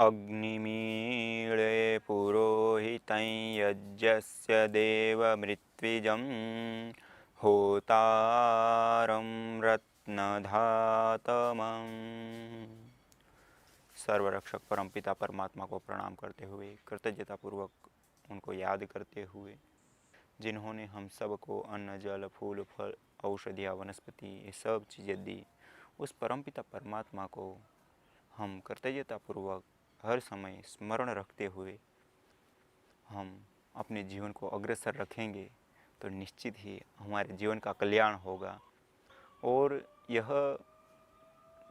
अग्निमीळे पुरोहितं यज्ञस्य देवमृत्विजं होतारं रत्नधातमम्। सर्वरक्षक परमपिता परमात्मा को प्रणाम करते हुए, कृतज्ञतापूर्वक उनको याद करते हुए, जिन्होंने हम सबको अन्न, जल, फूल, फल, औषधियाँ, वनस्पति ये सब चीज़ें दी, उस परमपिता परमात्मा को हम कृतज्ञतापूर्वक हर समय स्मरण रखते हुए हम अपने जीवन को अग्रसर रखेंगे तो निश्चित ही हमारे जीवन का कल्याण होगा। और यह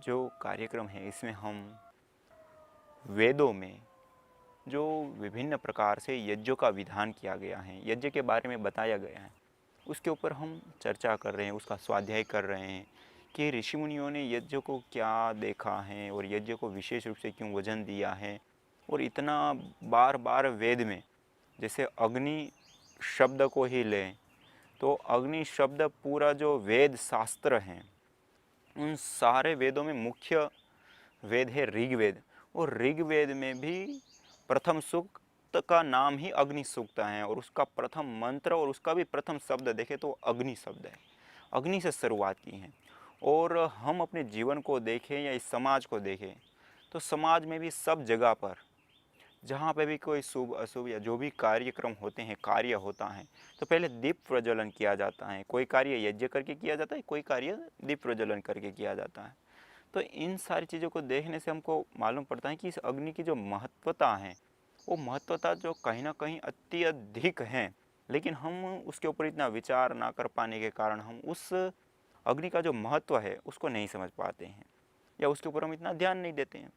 जो कार्यक्रम है इसमें हम वेदों में जो विभिन्न प्रकार से यज्ञों का विधान किया गया है, यज्ञ के बारे में बताया गया है, उसके ऊपर हम चर्चा कर रहे हैं, उसका स्वाध्याय कर रहे हैं कि ऋषि मुनियों ने यज्ञ को क्या देखा है और यज्ञ को विशेष रूप से क्यों वजन दिया है। और इतना बार बार वेद में, जैसे अग्नि शब्द को ही लें तो अग्नि शब्द पूरा जो वेद शास्त्र हैं उन सारे वेदों में मुख्य वेद है ऋग्वेद। और ऋग्वेद में भी प्रथम सूक्त का नाम ही अग्नि सूक्त है और उसका प्रथम मंत्र और उसका भी प्रथम शब्द देखें तो अग्नि शब्द है। अग्नि से शुरुआत की है। और हम अपने जीवन को देखें या इस समाज को देखें तो समाज में भी सब जगह पर जहाँ पे भी कोई शुभ अशुभ या जो भी कार्यक्रम होते हैं, कार्य होता है, तो पहले दीप प्रज्वलन किया जाता है। कोई कार्य यज्ञ करके किया जाता है, कोई कार्य दीप प्रज्वलन करके किया जाता है। तो इन सारी चीज़ों को देखने से हमको मालूम पड़ता है कि इस अग्नि की जो महत्वता है वो महत्वता जो कहीं ना कहीं अति अधिक है, लेकिन हम उसके ऊपर इतना विचार ना कर पाने के कारण हम उस अग्नि का जो महत्व है उसको नहीं समझ पाते हैं या उसके ऊपर हम इतना ध्यान नहीं देते हैं।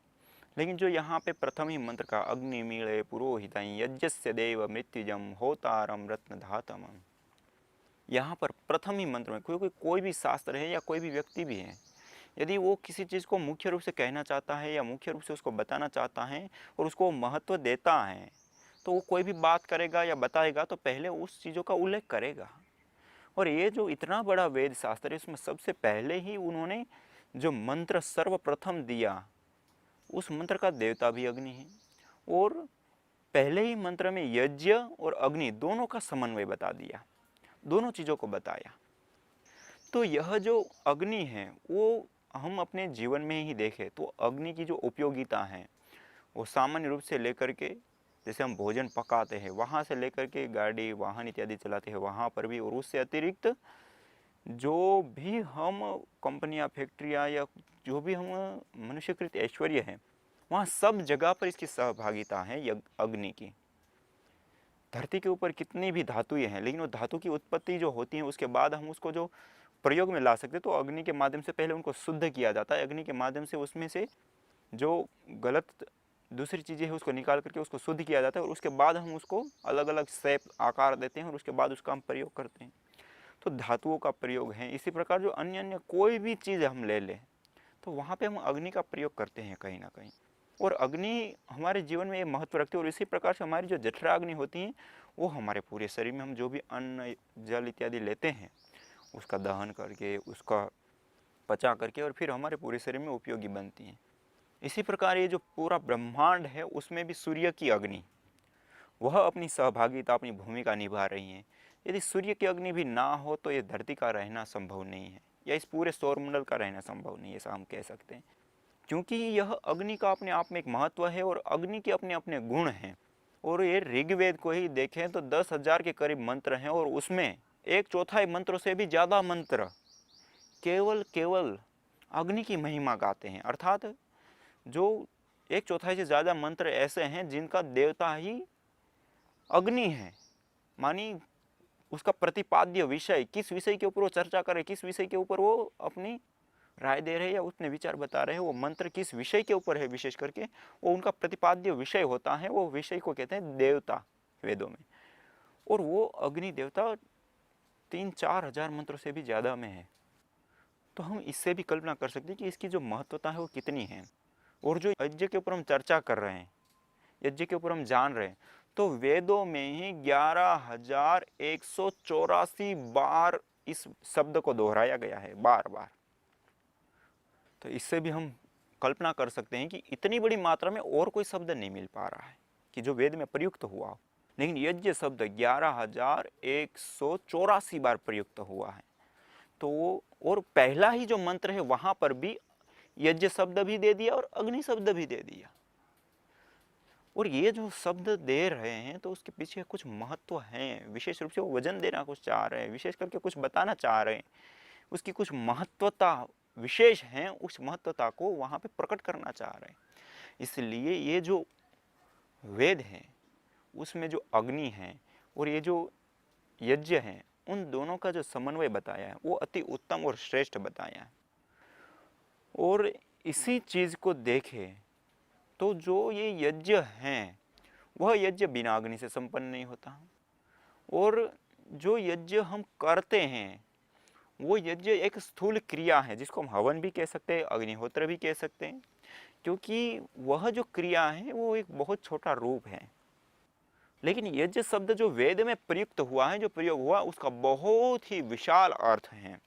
लेकिन जो यहाँ पे प्रथम ही मंत्र का अग्निमीळे पुरोहितं यज्ञस्य देव मृत्युजम होतारम रत्नधातम, यहाँ पर प्रथम ही मंत्र में क्योंकि कोई भी शास्त्र है या कोई भी व्यक्ति भी है, यदि वो किसी चीज़ को मुख्य रूप से कहना चाहता है या मुख्य रूप से उसको बताना चाहता है और उसको महत्व देता है, तो वो कोई भी बात करेगा या बताएगा तो पहले उस चीज़ों का उल्लेख करेगा। और ये जो इतना बड़ा वेद शास्त्र है इसमें सबसे पहले ही उन्होंने जो मंत्र सर्वप्रथम दिया उस मंत्र का देवता भी अग्नि है। और पहले ही मंत्र में यज्ञ और अग्नि दोनों का समन्वय बता दिया, दोनों चीज़ों को बताया। तो यह जो अग्नि है वो हम अपने जीवन में ही देखें तो अग्नि की जो उपयोगिता है वो सामान्य रूप से लेकर के, जैसे हम भोजन पकाते हैं वहाँ से लेकर के गाड़ी वाहन इत्यादि चलाते हैं वहाँ पर भी, और उससे अतिरिक्त जो भी हम कंपनियां फैक्ट्रियां या जो भी हम मनुष्यकृत ऐश्वर्य है वहाँ सब जगह पर इसकी सहभागिता है अग्नि की। धरती के ऊपर कितनी भी धातुएं हैं, लेकिन वो धातु की उत्पत्ति जो होती है उसके बाद हम उसको जो प्रयोग में ला सकते तो अग्नि के माध्यम से पहले उनको शुद्ध किया जाता है। अग्नि के माध्यम से उसमें से जो गलत दूसरी चीज़ें हैं उसको निकाल करके उसको शुद्ध किया जाता है और उसके बाद हम उसको अलग अलग शेप आकार देते हैं और उसके बाद उसका हम प्रयोग करते हैं। तो धातुओं का प्रयोग है। इसी प्रकार जो अन्य अन्य कोई भी चीज़ हम ले लें तो वहाँ पे हम अग्नि का प्रयोग करते हैं कहीं ना कहीं, और अग्नि हमारे जीवन में ये महत्व रखती है। और इसी प्रकार से हमारी जो जठराग्नि होती है वो हमारे पूरे शरीर में हम जो भी अन्न जल इत्यादि लेते हैं उसका दहन करके उसका पचा करके और फिर हमारे पूरे शरीर में उपयोगी बनती हैं। इसी प्रकार ये जो पूरा ब्रह्मांड है उसमें भी सूर्य की अग्नि वह अपनी सहभागिता अपनी भूमिका निभा रही हैं। यदि सूर्य की अग्नि भी ना हो तो ये धरती का रहना संभव नहीं है या इस पूरे सौरमंडल का रहना संभव नहीं है, ऐसा हम कह सकते हैं। क्योंकि यह अग्नि का अपने आप में एक महत्व है और अग्नि के अपने अपने गुण हैं। और ये ऋग्वेद को ही देखें तो 10,000 के करीब मंत्र हैं और उसमें 1/4 मंत्रों से भी ज़्यादा मंत्र केवल अग्नि की महिमा गाते हैं। अर्थात जो 1/4 से ज़्यादा मंत्र ऐसे हैं जिनका देवता ही अग्नि है। मानी उसका प्रतिपाद्य विषय किस विषय के ऊपर वो चर्चा करे, किस विषय के ऊपर वो अपनी राय दे रहे हैं या उसने विचार बता रहे हैं, वो मंत्र किस विषय के ऊपर है विशेष करके वो उनका प्रतिपाद्य विषय होता है। वो विषय को कहते हैं देवता वेदों में। और वो अग्नि देवता 3-4 हजार मंत्रों से भी ज़्यादा में है। तो हम इससे भी कल्पना कर सकते हैं कि इसकी जो महत्वता है वो कितनी है। और जो यज्ञ के ऊपर हम चर्चा कर रहे हैं, यज्ञ के ऊपर हम जान रहे हैं, तो वेदों में ही 11,184 बार इस शब्द को दोहराया गया है, बार बार। तो इससे भी हम कल्पना कर सकते हैं कि इतनी बड़ी मात्रा में और कोई शब्द नहीं मिल पा रहा है कि जो वेद में प्रयुक्त हुआ हो, लेकिन यज्ञ शब्द 11,184 बार प्रयुक्त हुआ है। तो और पहला ही जो मंत्र है वहां पर भी यज्ञ शब्द भी दे दिया और अग्नि शब्द भी दे दिया। और ये जो शब्द दे रहे हैं तो उसके पीछे कुछ महत्व है, विशेष रूप से वो वजन देना कुछ चाह रहे हैं, विशेष करके कुछ बताना चाह रहे हैं, उसकी कुछ महत्वता विशेष है, उस महत्वता को वहां पे प्रकट करना चाह रहे हैं। इसलिए ये जो वेद है उसमें जो अग्नि है और ये जो यज्ञ है, उन दोनों का जो समन्वय बताया है वो अति उत्तम और श्रेष्ठ बताया है। और इसी चीज को देखें तो जो ये यज्ञ हैं वह यज्ञ बिना अग्नि से संपन्न नहीं होता, और जो यज्ञ हम करते हैं वो यज्ञ एक स्थूल क्रिया है जिसको हम हवन भी कह सकते हैं, अग्निहोत्र भी कह सकते हैं, क्योंकि वह जो क्रिया है वो एक बहुत छोटा रूप है। लेकिन यज्ञ शब्द जो वेद में प्रयुक्त हुआ है, जो प्रयोग हुआ, उसका बहुत ही विशाल अर्थ है,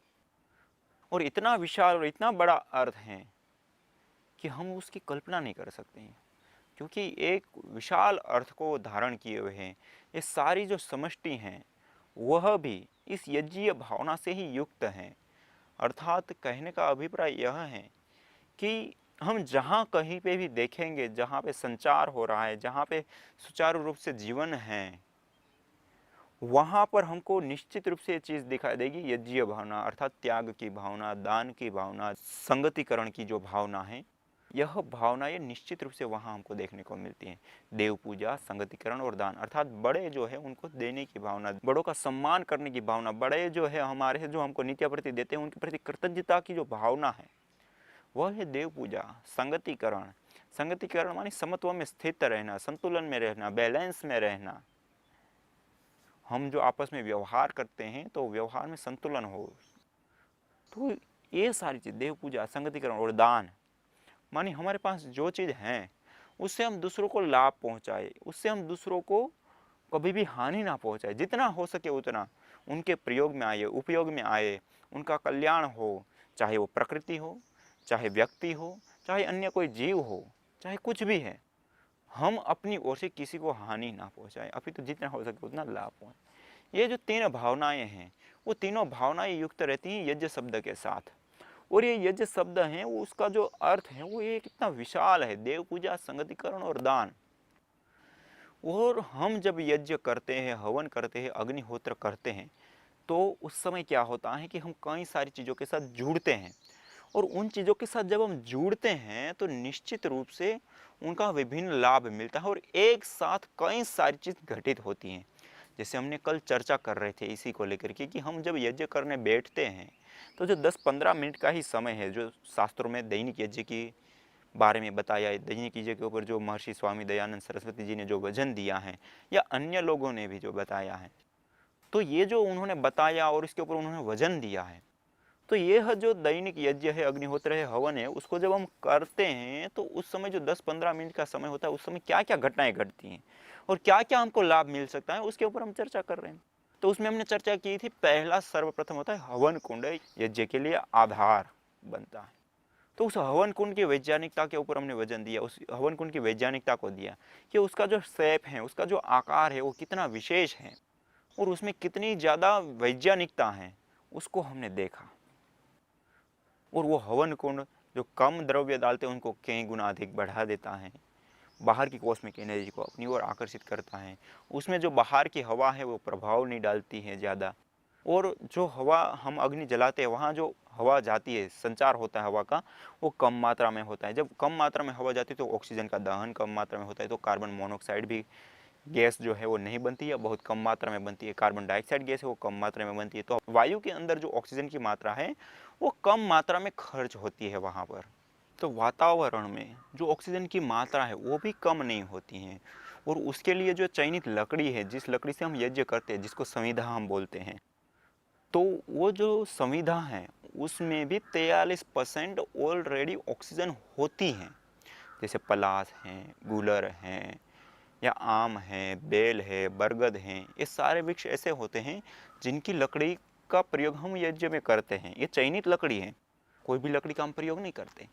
और इतना विशाल और इतना बड़ा अर्थ है कि हम उसकी कल्पना नहीं कर सकते हैं, क्योंकि एक विशाल अर्थ को धारण किए हुए हैं। ये सारी जो समष्टि हैं वह भी इस यज्ञीय भावना से ही युक्त हैं। अर्थात कहने का अभिप्राय यह है कि हम जहाँ कहीं पे भी देखेंगे, जहाँ पे संचार हो रहा है, जहाँ पे सुचारू रूप से जीवन है, वहाँ पर हमको निश्चित रूप से ये चीज़ दिखाई देगी, यज्ञीय भावना अर्थात त्याग की भावना, दान की भावना, संगतिकरण की जो भावना है, यह भावना ये निश्चित रूप से वहाँ हमको देखने को मिलती है। देव पूजा, संगतिकरण और दान अर्थात बड़े जो है उनको देने की भावना, बड़ों का सम्मान करने की भावना, बड़े जो है हमारे जो हमको नित्य प्रति देते हैं उनके प्रति कृतज्ञता की जो भावना है वह है देव पूजा। संगतिकरण, संगतिकरण मानी समत्व में स्थित रहना, संतुलन में रहना, बैलेंस में रहना। हम जो आपस में व्यवहार करते हैं तो व्यवहार में संतुलन हो। तो ये सारी चीज, देव पूजा, संगतिकरण और दान मानी हमारे पास जो चीज़ है उससे हम दूसरों को लाभ पहुंचाए, उससे हम दूसरों को कभी भी हानि ना पहुंचाए, जितना हो सके उतना उनके प्रयोग में आए, उपयोग में आए, उनका कल्याण हो, चाहे वो प्रकृति हो, चाहे व्यक्ति हो, चाहे अन्य कोई जीव हो, चाहे कुछ भी है, हम अपनी ओर से किसी को हानि ना पहुंचाए, अभी तो जितना हो सके उतना लाभ पहुंचाए। ये जो तीन भावनाएं हैं वो तीनों भावनाएं युक्त रहती हैं यज्ञ शब्द के साथ। और ये यज्ञ शब्द है वो उसका जो अर्थ है वो ये कितना विशाल है, देव पूजा, संगतिकरण और दान। और हम जब यज्ञ करते हैं, हवन करते हैं, अग्निहोत्र करते हैं, तो उस समय क्या होता है कि हम कई सारी चीज़ों के साथ जुड़ते हैं, और उन चीज़ों के साथ जब हम जुड़ते हैं तो निश्चित रूप से उनका विभिन्न लाभ मिलता है और एक साथ कई सारी चीज़ घटित होती हैं। जैसे हमने कल चर्चा कर रहे थे इसी को लेकर के कि हम जब यज्ञ करने बैठते हैं तो जो 10-15 मिनट का ही समय है, जो शास्त्रों में दैनिक यज्ञ के बारे में बताया है, दैनिक यज्ञ के ऊपर जो महर्षि स्वामी दयानंद सरस्वती जी ने जो वचन दिया है या अन्य लोगों ने भी जो बताया है, तो ये जो उन्होंने बताया और इसके ऊपर उन्होंने वचन दिया है, तो यह जो दैनिक यज्ञ है, अग्निहोत्र है, हवन है, उसको जब हम करते हैं तो उस समय जो 10-15 मिनट का समय होता है उस समय क्या क्या घटनाएं घटती हैं और क्या क्या हमको लाभ मिल सकता है उसके ऊपर हम चर्चा कर रहे हैं। तो उसमें हमने चर्चा की थी, पहला सर्वप्रथम होता है हवन कुंड, यज्ञ के लिए आधार बनता है। तो उस हवन कुंड की वैज्ञानिकता के ऊपर हमने वजन दिया, उस हवन कुंड की वैज्ञानिकता को दिया कि उसका जो शेप है, उसका जो आकार है वो कितना विशेष है और उसमें कितनी ज़्यादा वैज्ञानिकता है, उसको हमने देखा। और वो हवन कुंड जो कम द्रव्य डालते हैं उनको कई गुना अधिक बढ़ा देता है, बाहर की कॉस्मिक एनर्जी को अपनी ओर आकर्षित करता है। उसमें जो बाहर की हवा है वो प्रभाव नहीं डालती है ज़्यादा, और जो हवा हम अग्नि जलाते हैं वहाँ जो हवा जाती है, संचार होता है हवा का, वो कम मात्रा में होता है। जब कम मात्रा में हवा जाती है तो ऑक्सीजन का दहन कम मात्रा में होता है, तो कार्बन मोनोऑक्साइड भी गैस जो है वो नहीं बनती है, बहुत कम मात्रा में बनती है। कार्बन डाइऑक्साइड गैस है वो कम मात्रा में बनती है। तो वायु के अंदर जो ऑक्सीजन की मात्रा है वो कम मात्रा में खर्च होती है वहाँ पर। तो वातावरण में जो ऑक्सीजन की मात्रा है वो भी कम नहीं होती है, और उसके लिए जो चयनित लकड़ी है, जिस लकड़ी से हम यज्ञ करते हैं, जिसको संविधा हम बोलते हैं, तो वो जो संविधा है उसमें भी 43% ऑलरेडी ऑक्सीजन होती है। जैसे पलास हैं, गूलर हैं, या आम है, बेल है, बरगद हैं, ये सारे वृक्ष ऐसे होते हैं जिनकी लकड़ी का प्रयोग हम यज्ञ में करते हैं। ये चयनित लकड़ी है, कोई भी लकड़ी का हम प्रयोग नहीं करते।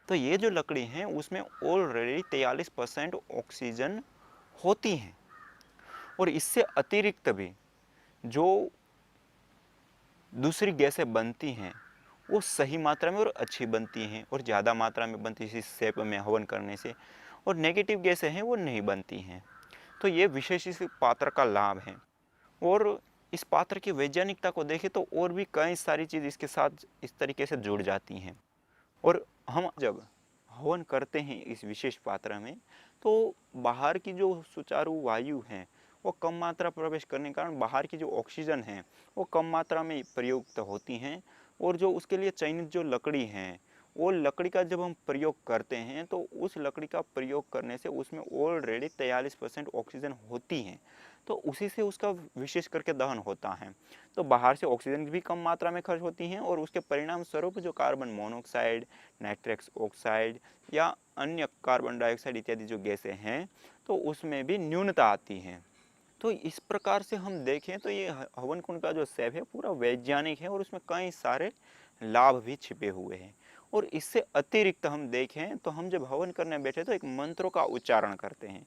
तो ये जो लकड़ी है उसमें ऑलरेडी 43% ऑक्सीजन होती हैं, और इससे अतिरिक्त भी जो दूसरी गैसें बनती हैं वो सही मात्रा में और अच्छी बनती हैं, और ज़्यादा मात्रा में बनती है इस शेप में हवन करने से, और नेगेटिव गैसें हैं वो नहीं बनती हैं। तो ये विशेष इस पात्र का लाभ है। और इस पात्र की वैज्ञानिकता को देखें तो और भी कई सारी चीज़ इसके साथ इस तरीके से जुड़ जाती हैं। और हम जब हवन करते हैं इस विशेष पात्र में, तो बाहर की जो सुचारू वायु हैं वो कम मात्रा प्रवेश करने के कारण बाहर की जो ऑक्सीजन है वो कम मात्रा में प्रयुक्त होती हैं, और जो उसके लिए चयनित जो लकड़ी हैं वो लकड़ी का जब हम प्रयोग करते हैं तो उस लकड़ी का प्रयोग करने से उसमें ऑलरेडी 43% ऑक्सीजन होती हैं, तो उसी से उसका विशेष करके दहन होता है। तो बाहर से ऑक्सीजन भी कम मात्रा में खर्च होती हैं, और उसके परिणाम स्वरूप जो कार्बन मोनोऑक्साइड, नाइट्रस ऑक्साइड या अन्य कार्बन डाइऑक्साइड इत्यादि जो गैसें हैं तो उसमें भी न्यूनता आती है। तो इस प्रकार से हम देखें तो ये हवन कुंड का जो शैव है पूरा वैज्ञानिक है, और उसमें कई सारे लाभ भी छिपे हुए हैं। और इससे अतिरिक्त हम देखें तो हम जब हवन करने बैठे तो एक मंत्रों का उच्चारण करते हैं।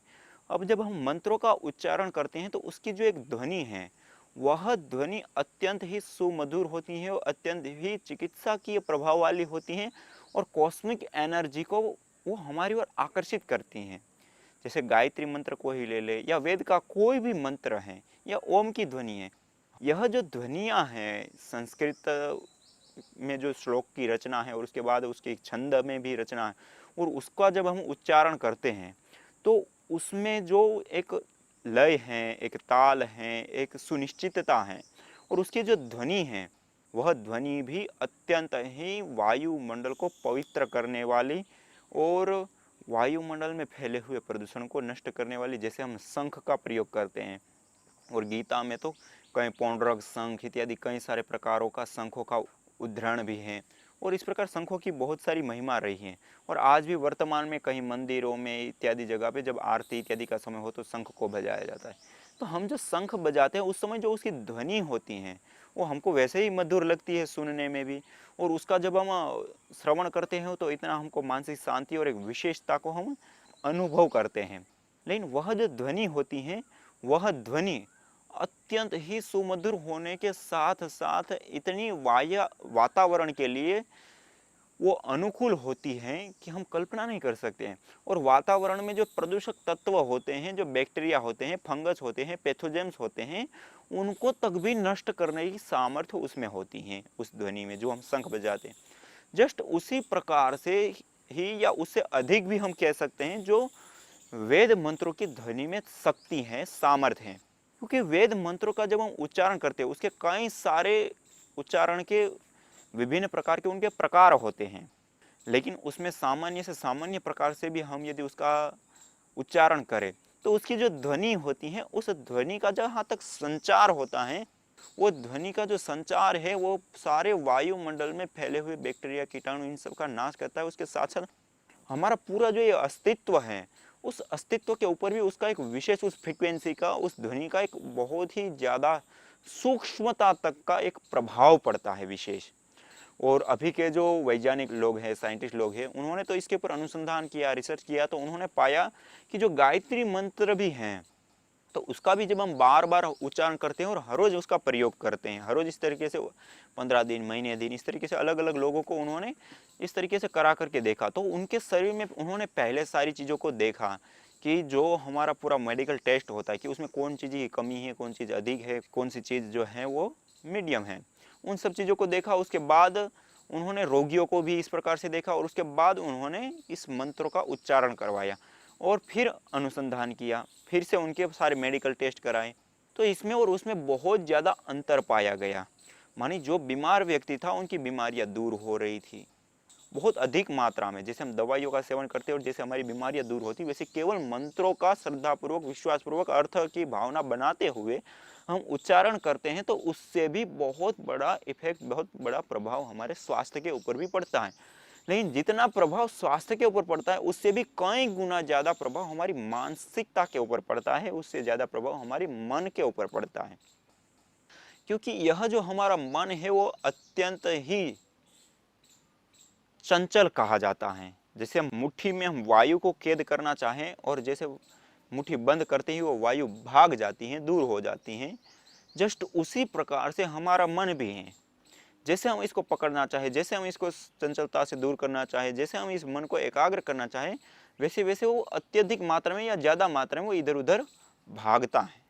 अब जब हम मंत्रों का उच्चारण करते हैं तो उसकी जो एक ध्वनि है वह ध्वनि अत्यंत ही सुमधुर होती है और अत्यंत ही चिकित्सकीय प्रभाव वाली होती हैं, और कॉस्मिक एनर्जी को वो हमारी ओर आकर्षित करती हैं। जैसे गायत्री मंत्र को ही ले ले या वेद का कोई भी मंत्र है या ओम की ध्वनि है, यह जो ध्वनियाँ हैं संस्कृत में जो श्लोक की रचना है और उसके बाद उसके छंद में भी रचना है, और उसका जब हम उच्चारण करते हैं तो उसमें जो एक लय है, एक ताल है, एक सुनिश्चितता है, और उसकी जो ध्वनि है वह ध्वनि भी अत्यंत ही वायुमंडल को पवित्र करने वाली और वायुमंडल में फैले हुए प्रदूषण को नष्ट करने वाली। जैसे हम शंख का प्रयोग करते हैं, और गीता में तो कई पौंड्रक शंख इत्यादि कई सारे प्रकारों का शंखों का उदाहरण भी है, और इस प्रकार शंखों की बहुत सारी महिमा रही है। और आज भी वर्तमान में कहीं मंदिरों में इत्यादि जगह पे जब आरती इत्यादि का समय हो तो शंख को बजाया जाता है। तो हम जो शंख बजाते हैं उस समय जो उसकी ध्वनि होती हैं वो हमको वैसे ही मधुर लगती है सुनने में भी, और उसका जब हम श्रवण करते हैं तो इतना हमको मानसिक शांति और एक विशेषता को हम अनुभव करते हैं। लेकिन वह जो ध्वनि होती है वह ध्वनि अत्यंत ही सुमधुर होने के साथ साथ इतनी वातावरण के लिए वो अनुकूल होती हैं कि हम कल्पना नहीं कर सकते हैं। और वातावरण में जो प्रदूषक तत्व होते हैं, जो बैक्टीरिया होते हैं, फंगस होते हैं, पैथोजेम्स होते हैं, उनको तक भी नष्ट करने की सामर्थ्य उसमें होती हैं, उस ध्वनि में जो हम शंख बजाते हैं। जस्ट उसी प्रकार से ही या उससे अधिक भी हम कह सकते हैं जो वेद मंत्रों की ध्वनि में शक्ति है, सामर्थ्य है। क्योंकि वेद मंत्रों का जब हम उच्चारण करते हैं उसके कई सारे उच्चारण के विभिन्न प्रकार के उनके प्रकार होते हैं, लेकिन उसमें सामान्य से सामान्य प्रकार से भी हम यदि उसका उच्चारण करें तो उसकी जो ध्वनि होती है उस ध्वनि का जहाँ तक संचार होता है वो ध्वनि का जो संचार है वो सारे वायुमंडल में फैले हुए बैक्टीरिया, कीटाणु इन सब का नाश करता है। उसके साथ साथ हमारा पूरा जो ये अस्तित्व है उस अस्तित्व के ऊपर भी उसका एक विशेष उस फ्रीक्वेंसी का, उस ध्वनि का एक बहुत ही ज़्यादा सूक्ष्मता तक का एक प्रभाव पड़ता है विशेष। और अभी के जो वैज्ञानिक लोग हैं, साइंटिस्ट लोग हैं, उन्होंने तो इसके ऊपर अनुसंधान किया, रिसर्च किया, तो उन्होंने पाया कि जो गायत्री मंत्र भी हैं तो उसका भी जब हम बार बार उच्चारण करते हैं और हर रोज़ उसका प्रयोग करते हैं, हर रोज़ इस तरीके से 15 दिन, महीने दिन, इस तरीके से अलग अलग लोगों को उन्होंने इस तरीके से करा करके देखा, तो उनके शरीर में उन्होंने पहले सारी चीज़ों को देखा कि जो हमारा पूरा मेडिकल टेस्ट होता है कि उसमें कौन चीज़ की कमी है, कौन चीज़ अधिक है, कौन सी चीज़ जो है वो मीडियम है, उन सब चीज़ों को देखा। उसके बाद उन्होंने रोगियों को भी इस प्रकार से देखा, और उसके बाद उन्होंने इस मंत्रों का उच्चारण करवाया और फिर अनुसंधान किया, फिर से उनके सारे मेडिकल टेस्ट कराए, तो इसमें और उसमें बहुत ज़्यादा अंतर पाया गया। मानी जो बीमार व्यक्ति था उनकी बीमारियां दूर हो रही थी बहुत अधिक मात्रा में। जैसे हम दवाइयों का सेवन करते हैं और जैसे हमारी बीमारियां दूर होती, वैसे केवल मंत्रों का श्रद्धापूर्वक, विश्वासपूर्वक अर्थ की भावना बनाते हुए हम उच्चारण करते हैं तो उससे भी बहुत बड़ा इफेक्ट, बहुत बड़ा प्रभाव हमारे स्वास्थ्य के ऊपर भी पड़ता है। लेकिन जितना प्रभाव स्वास्थ्य के ऊपर पड़ता है उससे भी कई गुना ज़्यादा प्रभाव हमारी मानसिकता के ऊपर पड़ता है, उससे ज़्यादा प्रभाव हमारे मन के ऊपर पड़ता है। क्योंकि यह जो हमारा मन है वो अत्यंत ही चंचल कहा जाता है, जैसे हम मुट्ठी में हम वायु को कैद करना चाहें और जैसे मुट्ठी बंद करते ही वो वायु भाग जाती हैं, दूर हो जाती हैं, जस्ट उसी प्रकार से हमारा मन भी है। जैसे हम इसको पकड़ना चाहे, जैसे हम इसको चंचलता से दूर करना चाहे, जैसे हम इस मन को एकाग्र करना चाहे, वैसे वैसे वो अत्यधिक मात्रा में या ज़्यादा मात्रा में वो इधर उधर भागता है।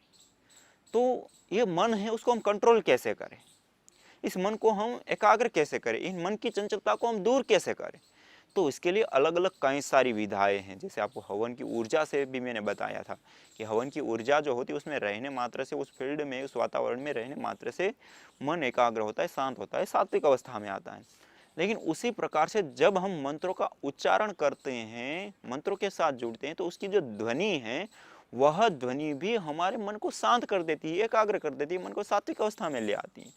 तो ये मन है, उसको हम कंट्रोल कैसे करें, इस मन को हम एकाग्र कैसे करें, इन मन की चंचलता को हम दूर कैसे करें? तो इसके लिए अलग अलग कई सारी विधाएं हैं। जैसे आपको हवन की ऊर्जा से भी मैंने बताया था कि हवन की ऊर्जा जो होती है उसमें रहने मात्र से, उस फील्ड में, उस वातावरण में रहने मात्र से मन एकाग्र होता है, शांत होता है, सात्विक अवस्था में आता है। लेकिन उसी प्रकार से जब हम मंत्रों का उच्चारण करते हैं, मंत्रों के साथ जुड़ते हैं, तो उसकी जो ध्वनि है वह ध्वनि भी हमारे मन को शांत कर देती है, एकाग्र कर देती है, मन को सात्विक अवस्था में ले आती है।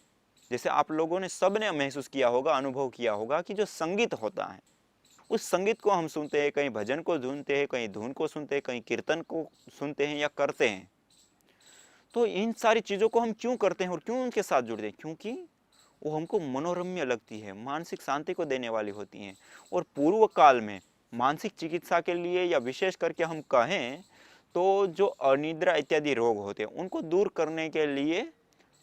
जैसे आप लोगों ने सबने महसूस किया होगा, अनुभव किया होगा कि जो संगीत होता है, उस संगीत को हम सुनते हैं, कहीं भजन को सुनते हैं, कहीं धुन को सुनते हैं, कहीं कीर्तन को सुनते हैं या करते हैं। तो इन सारी चीज़ों को हम क्यों करते हैं और क्यों उनके साथ जुड़ते हैं? क्योंकि वो हमको मनोरम्य लगती है, मानसिक शांति को देने वाली होती हैं। और पूर्व काल में मानसिक चिकित्सा के लिए या विशेष करके हम कहें तो जो अनिद्रा इत्यादि रोग होते हैं उनको दूर करने के लिए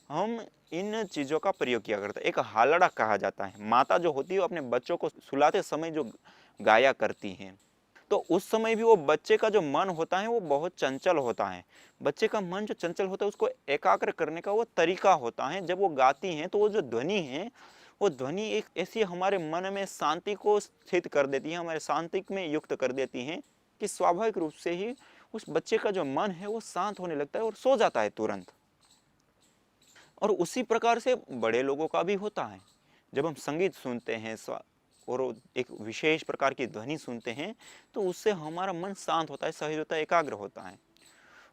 हम इन चीज़ों का प्रयोग किया करते हैं। एक हालड़ा कहा जाता है, माता जो होती है वो अपने बच्चों को सुलाते समय जो गाया करती हैं, तो उस समय भी वो बच्चे का जो मन होता है वो बहुत चंचल होता है। बच्चे का मन जो चंचल होता है उसको एकाग्र करने का वो तरीका होता है। जब वो गाती हैं तो वो जो ध्वनि है, वो ध्वनि एक ऐसी हमारे मन में शांति को स्थित कर देती है, हमारे शांति में युक्त कर देती हैं कि स्वाभाविक रूप से ही उस बच्चे का जो मन है वो शांत होने लगता है और सो जाता है तुरंत। और उसी प्रकार से बड़े लोगों का भी होता है। जब हम संगीत सुनते हैं और एक विशेष प्रकार की ध्वनि सुनते हैं तो उससे हमारा मन शांत होता है, सहज होता है, एकाग्र होता है।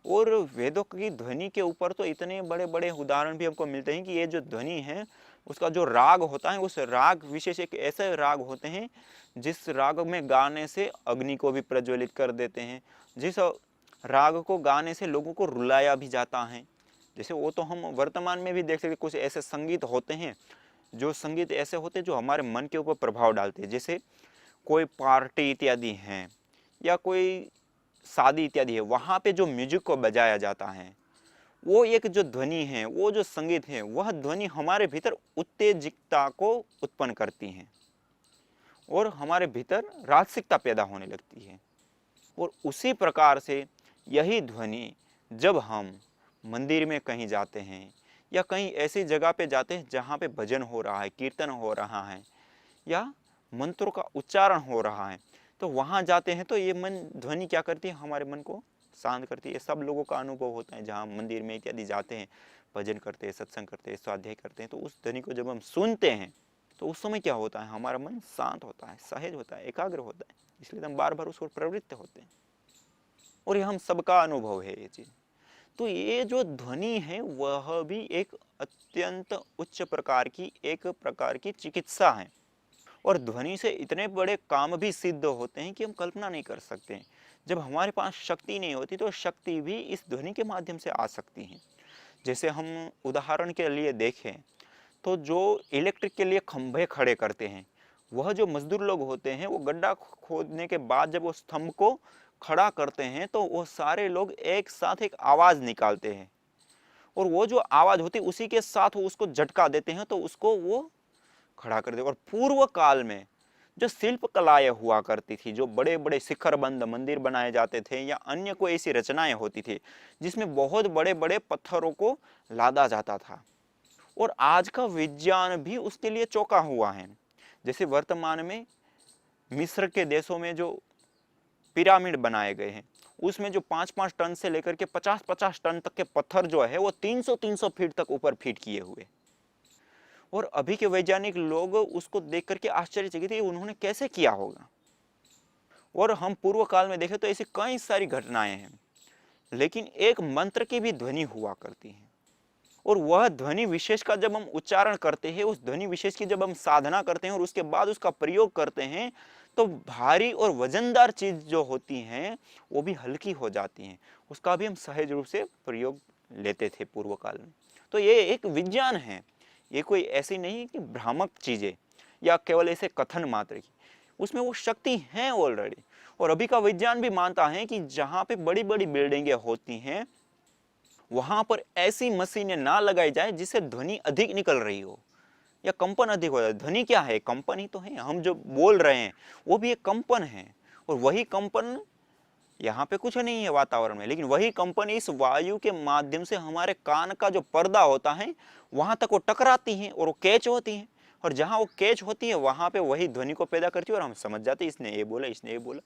और वेदों की ध्वनि के ऊपर तो इतने बड़े बड़े उदाहरण भी हमको मिलते हैं कि ये जो ध्वनि है उसका जो राग होता है, उस राग विशेष एक ऐसे राग होते हैं जिस राग में गाने से अग्नि को भी प्रज्वलित कर देते हैं, जिस राग को गाने से लोगों को रुलाया भी जाता है। जैसे वो तो हम वर्तमान में भी देख सकते, कुछ ऐसे संगीत होते हैं, जो संगीत ऐसे होते हैं जो हमारे मन के ऊपर प्रभाव डालते हैं। जैसे कोई पार्टी इत्यादि हैं या कोई शादी इत्यादि है, वहाँ पे जो म्यूजिक को बजाया जाता है, वो एक जो ध्वनि है, वो जो संगीत है, वह ध्वनि हमारे भीतर उत्तेजिकता को उत्पन्न करती है और हमारे भीतर राजसिकता पैदा होने लगती है। और उसी प्रकार से यही ध्वनि जब हम मंदिर में कहीं जाते हैं या कहीं ऐसी जगह पे जाते हैं जहाँ पे भजन हो रहा है, कीर्तन हो रहा है या मंत्रों का उच्चारण हो रहा है, तो वहाँ जाते हैं तो ये मन ध्वनि क्या करती है, हमारे मन को शांत करती है। सब लोगों का अनुभव होता है, जहाँ मंदिर में इत्यादि जाते हैं, भजन करते हैं, सत्संग करते हैं, स्वाध्याय करते हैं, तो उस ध्वनि को जब हम सुनते हैं तो उस समय क्या होता है, हमारा मन शांत होता है, सहज होता है, एकाग्र होता है। इसलिए हम बार बार उसको प्रवृत्त होते हैं और ये हम सबका अनुभव है ये चीज़। तो ये जो ध्वनि है वह भी एक अत्यंत उच्च प्रकार की, एक प्रकार की चिकित्सा है। और ध्वनि से इतने बड़े काम भी सिद्ध होते हैं कि हम कल्पना नहीं कर सकते। जब हमारे पास शक्ति नहीं होती तो शक्ति भी इस ध्वनि के माध्यम से आ सकती है। जैसे हम उदाहरण के लिए देखें तो जो इलेक्ट्रिक के लिए खंभे खड़े करते हैं, वह जो मजदूर लोग होते हैं वो गड्ढा खोदने के बाद जब वो स्तंभ को खड़ा करते हैं तो वो सारे लोग एक साथ एक आवाज़ निकालते हैं और वो जो आवाज़ होती है उसी के साथ वो उसको झटका देते हैं तो उसको वो खड़ा कर दे। और पूर्व काल में जो शिल्प कलाएं हुआ करती थी, जो बड़े बड़े शिखरबंद मंदिर बनाए जाते थे या अन्य कोई ऐसी रचनाएं होती थी जिसमें बहुत बड़े बड़े पत्थरों को लादा जाता था, और आज का विज्ञान भी उसके लिए चौंका हुआ है। जैसे वर्तमान में मिस्र के देशों में जो पिरामिड बनाए गए हैं उसमें जो 5-5 टन से लेकर के 50-50 टन तक के पत्थर जो है वो 300-300 फीट तक ऊपर फिट किए हुए। और अभी के वैज्ञानिक लोग उसको देख करके आश्चर्यचकित थे, उन्होंने कैसे किया होगा। और हम पूर्व काल में देखें तो ऐसी कई सारी घटनाएं हैं, लेकिन एक मंत्र की भी ध्वनि हुआ करती है और वह ध्वनि विशेष का जब हम उच्चारण करते हैं, उस ध्वनि विशेष की जब हम साधना करते हैं और उसके बाद उसका प्रयोग करते हैं तो भारी और वजनदार चीज जो होती हैं वो भी हल्की हो जाती हैं। उसका भी हम सहज रूप से प्रयोग लेते थे पूर्व काल में। तो ये एक विज्ञान है, ये कोई ऐसी नहीं कि भ्रामक चीजें या केवल ऐसे कथन मात्र की। उसमें वो शक्ति है ऑलरेडी। और अभी का विज्ञान भी मानता है कि जहाँ पे बड़ी बड़ी बिल्डिंगें होती हैं वहाँ पर ऐसी मशीनें ना लगाई जाए जिससे ध्वनि अधिक निकल रही हो या कंपन अधिक हो जाए। ध्वनि क्या है? कंपन ही तो है। हम जो बोल रहे हैं वो भी एक कंपन है, और वही कंपन, यहाँ पे कुछ नहीं है वातावरण में, लेकिन वही कंपन इस वायु के माध्यम से हमारे कान का जो पर्दा होता है वहां तक वो टकराती हैं और वो कैच होती हैं, और जहां वो कैच होती है वहां पे वही ध्वनि को पैदा करती है और हम समझ जाते हैं इसने ये बोला, इसने ये बोला।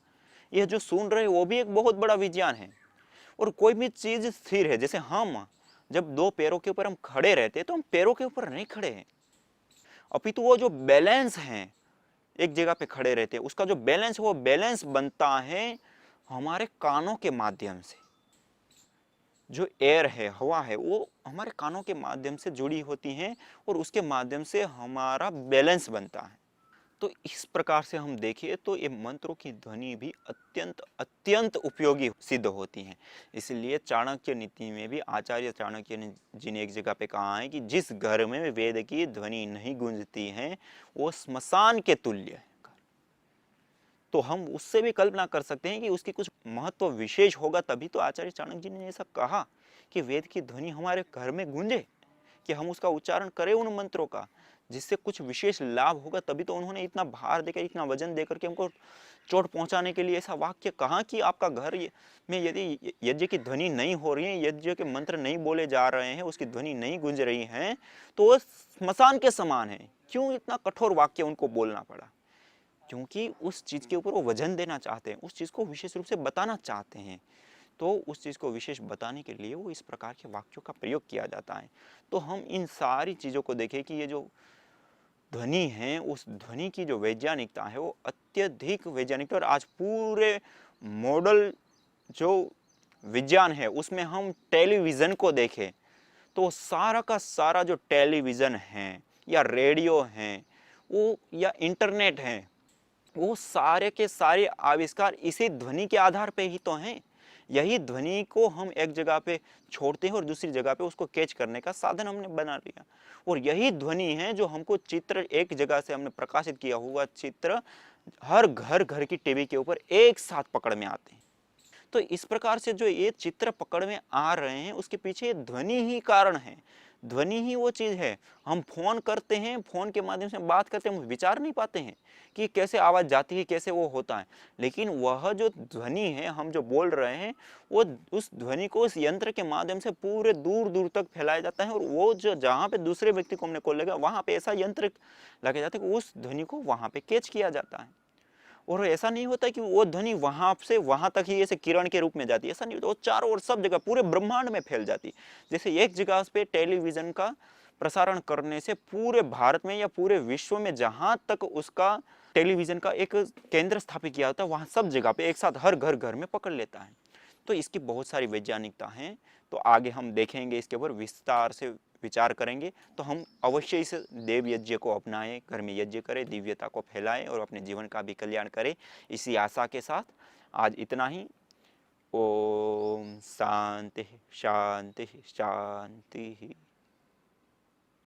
यह जो सुन रहे हैं वो भी एक बहुत बड़ा विज्ञान है। और कोई भी चीज स्थिर है, जैसे हम जब दो पैरों के ऊपर हम खड़े रहते हैं तो हम पैरों के ऊपर नहीं खड़े हैं, अपितु वो जो बैलेंस है, एक जगह पे खड़े रहते हैं, उसका जो बैलेंस है वो बैलेंस बनता है हमारे कानों के माध्यम से। जो एयर है, हवा है, वो हमारे कानों के माध्यम से जुड़ी होती हैं और उसके माध्यम से हमारा बैलेंस बनता है। तो इस प्रकार से हम देखें तो ये मंत्रों की ध्वनि भी अत्यंत अत्यंत उपयोगी सिद्ध होती हैं। इसलिए चाणक्य नीति में भी आचार्य चाणक्य जी ने एक जगह पे कहा है कि जिस घर में वेद की ध्वनि नहीं गूंजती है वो स्मशान के तुल्य है। तो हम उससे भी कल्पना कर सकते हैं कि उसकी कुछ महत्व विशेष होगा, तभी तो आचार्य चाणक्य जी ने ऐसा कहा कि वेद की ध्वनि हमारे घर में गूंजे, कि हम उसका उच्चारण करें उन मंत्रों का, जिससे कुछ विशेष लाभ होगा। तभी तो उन्होंने इतना भार देकर, इतना वजन देकर के हमको चोट पहुंचाने के लिए ऐसा वाक्य कहा कि आपका घर में यदि यज्ञ की ध्वनि नहीं हो रही है, यज्ञ के मंत्र नहीं बोले जा रहे हैं, उसकी ध्वनि नहीं गूंज रही है, तो वो स्मशान के समान है। क्यों इतना कठोर वाक्य उनको बोलना पड़ा? क्योंकि उस चीज के ऊपर वो वजन देना चाहते हैं, उस चीज को विशेष रूप से बताना चाहते हैं। तो उस चीज को विशेष बताने के लिए वो इस प्रकार के वाक्यों का प्रयोग किया जाता है। तो हम इन सारी चीजों को देखें कि ये जो ध्वनि है, उस ध्वनि की जो वैज्ञानिकता है वो अत्यधिक वैज्ञानिक। और आज पूरे मॉडल जो विज्ञान है उसमें हम टेलीविजन को देखें तो सारा का सारा जो टेलीविजन है या रेडियो है वो या इंटरनेट है, वो सारे के सारे आविष्कार इसी ध्वनि के आधार पे ही तो हैं। यही ध्वनि को हम एक जगह पे छोड़ते हैं और दूसरी जगह पे उसको कैच करने का साधन हमने बना लिया, और यही ध्वनि है जो हमको चित्र एक जगह से हमने प्रकाशित किया हुआ चित्र हर घर घर की टीवी के ऊपर एक साथ पकड़ में आते हैं। तो इस प्रकार से जो ये चित्र पकड़ में आ रहे हैं उसके पीछे ध्वनि ही कारण है। ध्वनि ही वो चीज है। हम फोन करते हैं, फोन के माध्यम से बात करते हैं, हम विचार नहीं पाते हैं कि कैसे आवाज जाती है, कैसे वो होता है, लेकिन वह जो ध्वनि है हम जो बोल रहे हैं वो उस ध्वनि को उस यंत्र के माध्यम से पूरे दूर दूर तक फैलाया जाता है, और वो जो जहाँ पे दूसरे व्यक्ति को हमने कॉल लगा वहां पे ऐसा यंत्र लगे जाते हैं कि उस ध्वनि को वहां पे कैच किया जाता है। और ऐसा नहीं होता कि वो ध्वनि वहां से वहां तक ही ऐसे किरण के रूप में जाती है, ऐसा नहीं होता। वो चारों ओर सब जगह पूरे ब्रह्मांड में फैल जाती है। जैसे एक जगह पे टेलीविजन का प्रसारण करने से पूरे भारत में या पूरे विश्व में जहां तक उसका टेलीविजन का एक केंद्र स्थापित किया होता है वहां सब जगह पे एक साथ हर घर घर में पकड़ लेता है। तो इसकी बहुत सारी वैज्ञानिकता है। तो आगे हम देखेंगे, इसके ऊपर विस्तार से विचार करेंगे। तो हम अवश्य इस देव यज्ञ को अपनाएं, घर में यज्ञ करें, दिव्यता को फैलाएं और अपने जीवन का भी कल्याण करें, इसी आशा के साथ आज इतना ही। ओम शांति शांति शांति।